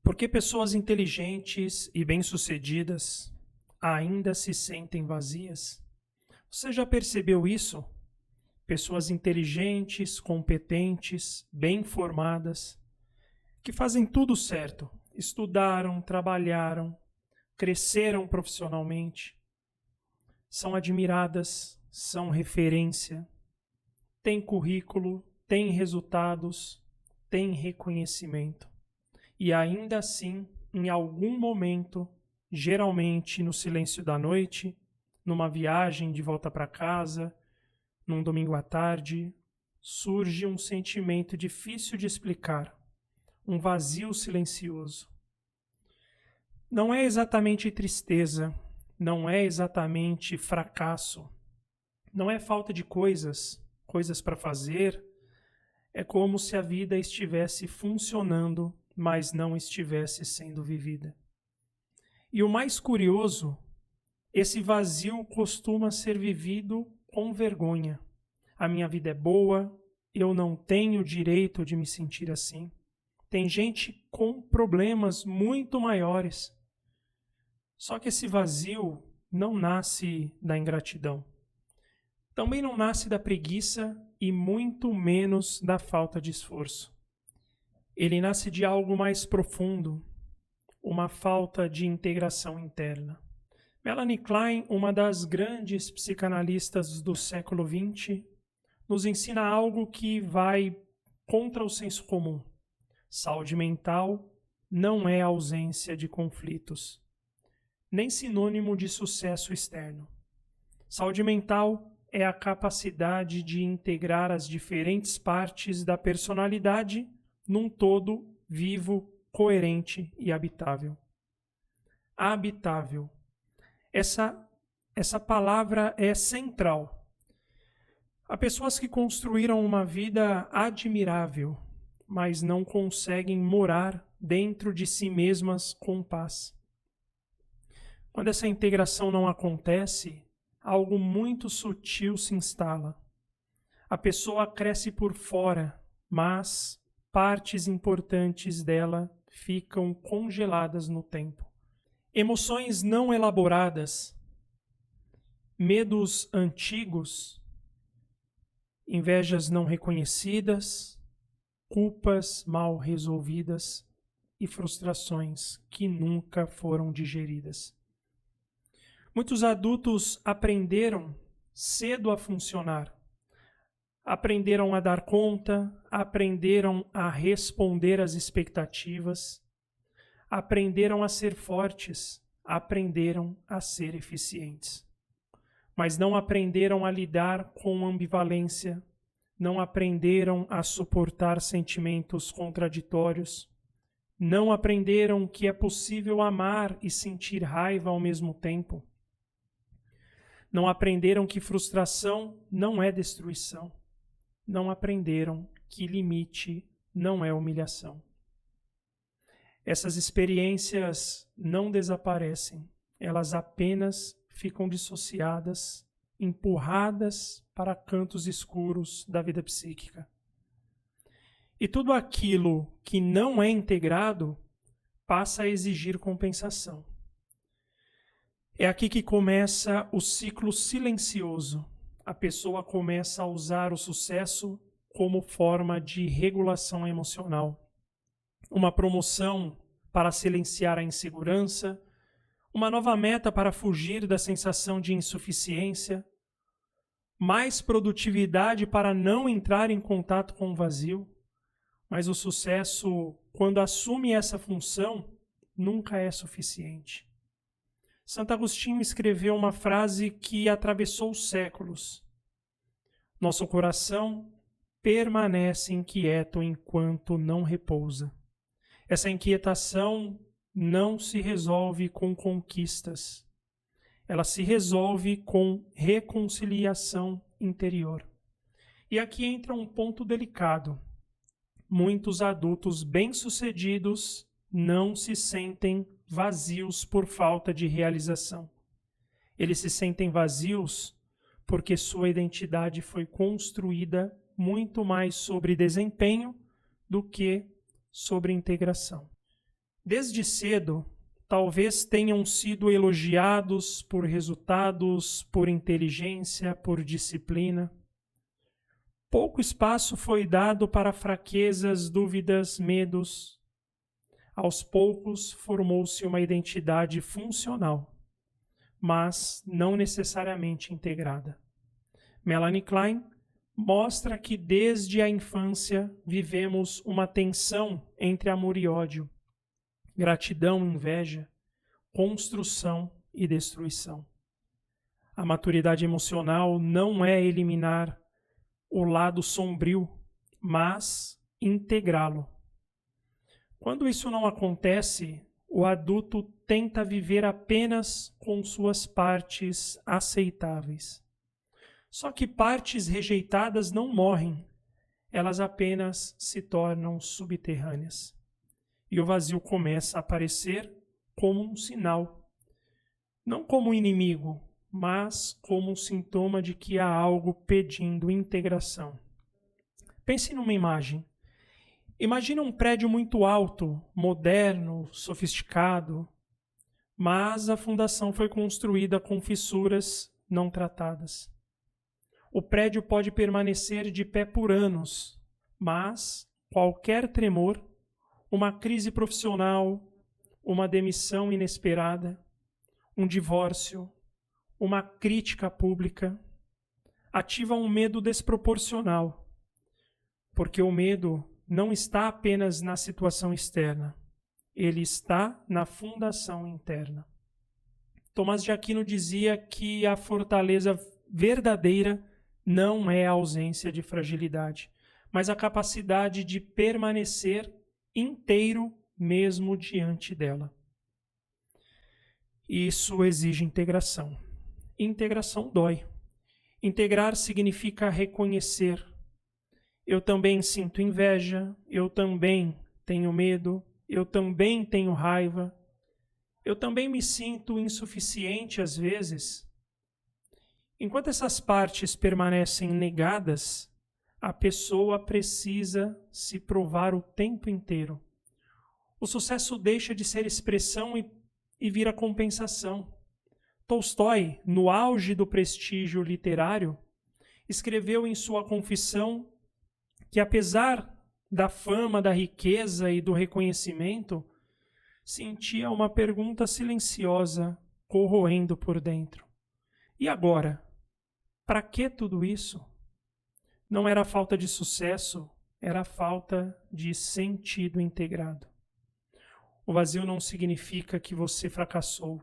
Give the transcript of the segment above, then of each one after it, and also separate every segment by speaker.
Speaker 1: Por que pessoas inteligentes e bem-sucedidas ainda se sentem vazias? Você já percebeu isso? Pessoas inteligentes, competentes, bem formadas, que fazem tudo certo, estudaram, trabalharam, cresceram profissionalmente, são admiradas, são referência, têm currículo, têm resultados, têm reconhecimento. E ainda assim, em algum momento, geralmente no silêncio da noite, numa viagem de volta para casa, num domingo à tarde, surge um sentimento difícil de explicar, um vazio silencioso. Não é exatamente tristeza, não é exatamente fracasso, não é falta de coisas para fazer, é como se a vida estivesse funcionando, mas não estivesse sendo vivida. E o mais curioso, esse vazio costuma ser vivido com vergonha. A minha vida é boa, eu não tenho direito de me sentir assim. Tem gente com problemas muito maiores. Só que esse vazio não nasce da ingratidão. Também não nasce da preguiça e muito menos da falta de esforço. Ele nasce de algo mais profundo, uma falta de integração interna. Melanie Klein, uma das grandes psicanalistas do século XX, nos ensina algo que vai contra o senso comum. Saúde mental não é ausência de conflitos, nem sinônimo de sucesso externo. Saúde mental é a capacidade de integrar as diferentes partes da personalidade num todo vivo, coerente e habitável. Habitável. Essa palavra é central. Há pessoas que construíram uma vida admirável, mas não conseguem morar dentro de si mesmas com paz. Quando essa integração não acontece, algo muito sutil se instala. A pessoa cresce por fora, mas partes importantes dela ficam congeladas no tempo. Emoções não elaboradas, medos antigos, invejas não reconhecidas, culpas mal resolvidas e frustrações que nunca foram digeridas. Muitos adultos aprenderam cedo a funcionar. Aprenderam a dar conta, aprenderam a responder às expectativas, aprenderam a ser fortes, aprenderam a ser eficientes. Mas não aprenderam a lidar com ambivalência, não aprenderam a suportar sentimentos contraditórios, não aprenderam que é possível amar e sentir raiva ao mesmo tempo. Não aprenderam que frustração não é destruição. Não aprenderam que limite não é humilhação. Essas experiências não desaparecem, elas apenas ficam dissociadas, empurradas para cantos escuros da vida psíquica. E tudo aquilo que não é integrado passa a exigir compensação. É aqui que começa o ciclo silencioso. A pessoa começa a usar o sucesso como forma de regulação emocional. Uma promoção para silenciar a insegurança, uma nova meta para fugir da sensação de insuficiência, mais produtividade para não entrar em contato com o vazio. Mas o sucesso, quando assume essa função, nunca é suficiente. Santo Agostinho escreveu uma frase que atravessou os séculos. Nosso coração permanece inquieto enquanto não repousa. Essa inquietação não se resolve com conquistas. Ela se resolve com reconciliação interior. E aqui entra um ponto delicado. Muitos adultos bem-sucedidos não se sentem vazios por falta de realização. Eles se sentem vazios porque sua identidade foi construída muito mais sobre desempenho do que sobre integração. Desde cedo, talvez tenham sido elogiados por resultados, por inteligência, por disciplina. Pouco espaço foi dado para fraquezas, dúvidas, medos. Aos poucos, formou-se uma identidade funcional, mas não necessariamente integrada. Melanie Klein mostra que desde a infância vivemos uma tensão entre amor e ódio, gratidão e inveja, construção e destruição. A maturidade emocional não é eliminar o lado sombrio, mas integrá-lo. Quando isso não acontece, o adulto tenta viver apenas com suas partes aceitáveis. Só que partes rejeitadas não morrem, elas apenas se tornam subterrâneas. E o vazio começa a aparecer como um sinal, não como um inimigo, mas como um sintoma de que há algo pedindo integração. Pense numa imagem. Imagine um prédio muito alto, moderno, sofisticado, mas a fundação foi construída com fissuras não tratadas. O prédio pode permanecer de pé por anos, mas qualquer tremor, uma crise profissional, uma demissão inesperada, um divórcio, uma crítica pública, ativa um medo desproporcional, porque o medo não está apenas na situação externa, ele está na fundação interna. Tomás de Aquino dizia que a fortaleza verdadeira não é a ausência de fragilidade, mas a capacidade de permanecer inteiro mesmo diante dela. Isso exige integração. Integração dói. Integrar significa reconhecer. Eu também sinto inveja, eu também tenho medo, eu também tenho raiva, eu também me sinto insuficiente às vezes. Enquanto essas partes permanecem negadas, a pessoa precisa se provar o tempo inteiro. O sucesso deixa de ser expressão e vira compensação. Tolstói, no auge do prestígio literário, escreveu em sua Confissão que, apesar da fama, da riqueza e do reconhecimento, sentia uma pergunta silenciosa corroendo por dentro. E agora? Para que tudo isso? Não era falta de sucesso, era falta de sentido integrado. O vazio não significa que você fracassou.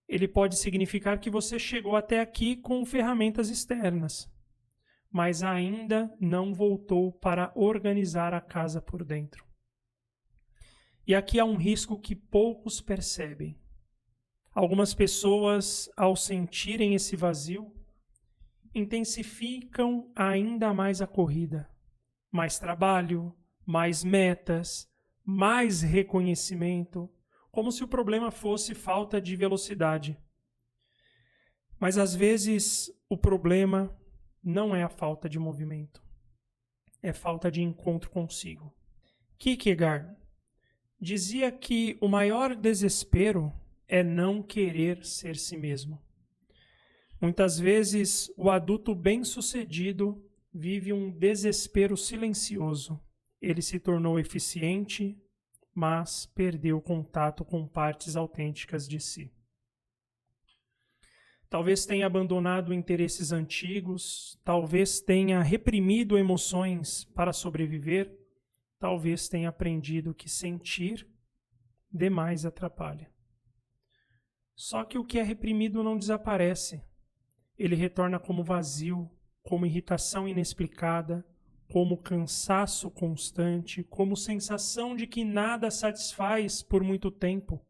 Speaker 1: Ele pode significar que você chegou até aqui com ferramentas externas, mas ainda não voltou para organizar a casa por dentro. E aqui há um risco que poucos percebem. Algumas pessoas, ao sentirem esse vazio, intensificam ainda mais a corrida. Mais trabalho, mais metas, mais reconhecimento, como se o problema fosse falta de velocidade. Mas às vezes o problema não é a falta de movimento, é falta de encontro consigo. Kierkegaard dizia que o maior desespero é não querer ser si mesmo. Muitas vezes o adulto bem-sucedido vive um desespero silencioso. Ele se tornou eficiente, mas perdeu contato com partes autênticas de si. Talvez tenha abandonado interesses antigos, talvez tenha reprimido emoções para sobreviver, talvez tenha aprendido que sentir demais atrapalha. Só que o que é reprimido não desaparece. Ele retorna como vazio, como irritação inexplicada, como cansaço constante, como sensação de que nada satisfaz por muito tempo.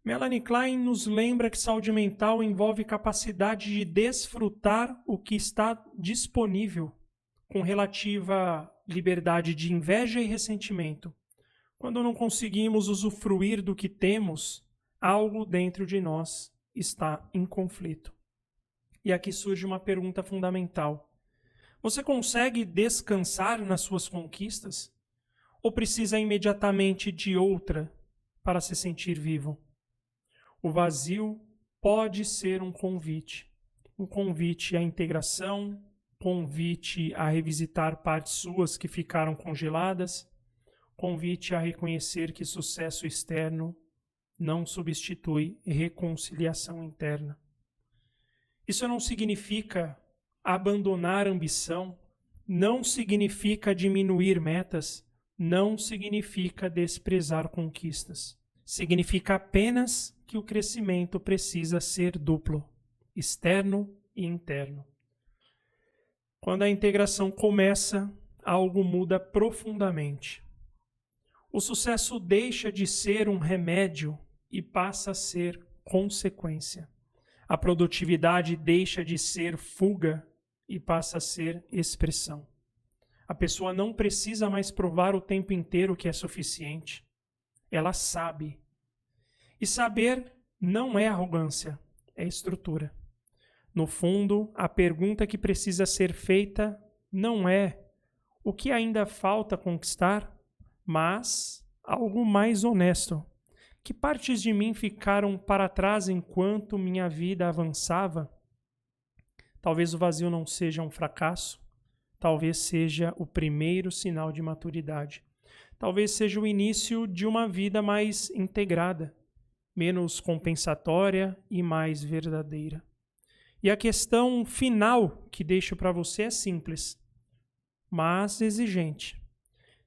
Speaker 1: Melanie Klein nos lembra que saúde mental envolve capacidade de desfrutar o que está disponível, com relativa liberdade de inveja e ressentimento. Quando não conseguimos usufruir do que temos, algo dentro de nós está em conflito. E aqui surge uma pergunta fundamental. Você consegue descansar nas suas conquistas? ou precisa imediatamente de outra para se sentir vivo? O vazio pode ser um convite à integração, convite a revisitar partes suas que ficaram congeladas, convite a reconhecer que sucesso externo não substitui reconciliação interna. Isso não significa abandonar a ambição, não significa diminuir metas, não significa desprezar conquistas. Significa apenas que o crescimento precisa ser duplo, externo e interno. Quando a integração começa, algo muda profundamente. O sucesso deixa de ser um remédio e passa a ser consequência. A produtividade deixa de ser fuga e passa a ser expressão. A pessoa não precisa mais provar o tempo inteiro que é suficiente. Ela sabe. E saber não é arrogância, é estrutura. No fundo, a pergunta que precisa ser feita não é o que ainda falta conquistar, mas algo mais honesto. Que partes de mim ficaram para trás enquanto minha vida avançava? Talvez o vazio não seja um fracasso, talvez seja o primeiro sinal de maturidade. Talvez seja o início de uma vida mais integrada, menos compensatória e mais verdadeira. E a questão final que deixo para você é simples, mas exigente.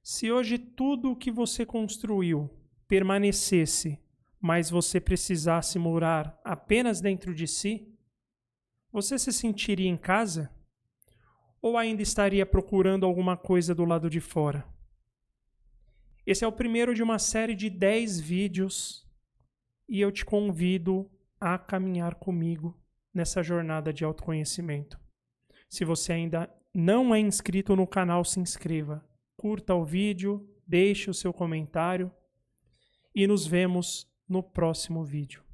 Speaker 1: Se hoje tudo o que você construiu permanecesse, mas você precisasse morar apenas dentro de si, você se sentiria em casa? Ou ainda estaria procurando alguma coisa do lado de fora? Esse é o primeiro de uma série de 10 vídeos e eu te convido a caminhar comigo nessa jornada de autoconhecimento. Se você ainda não é inscrito no canal, se inscreva. Curta o vídeo, deixe o seu comentário e nos vemos no próximo vídeo.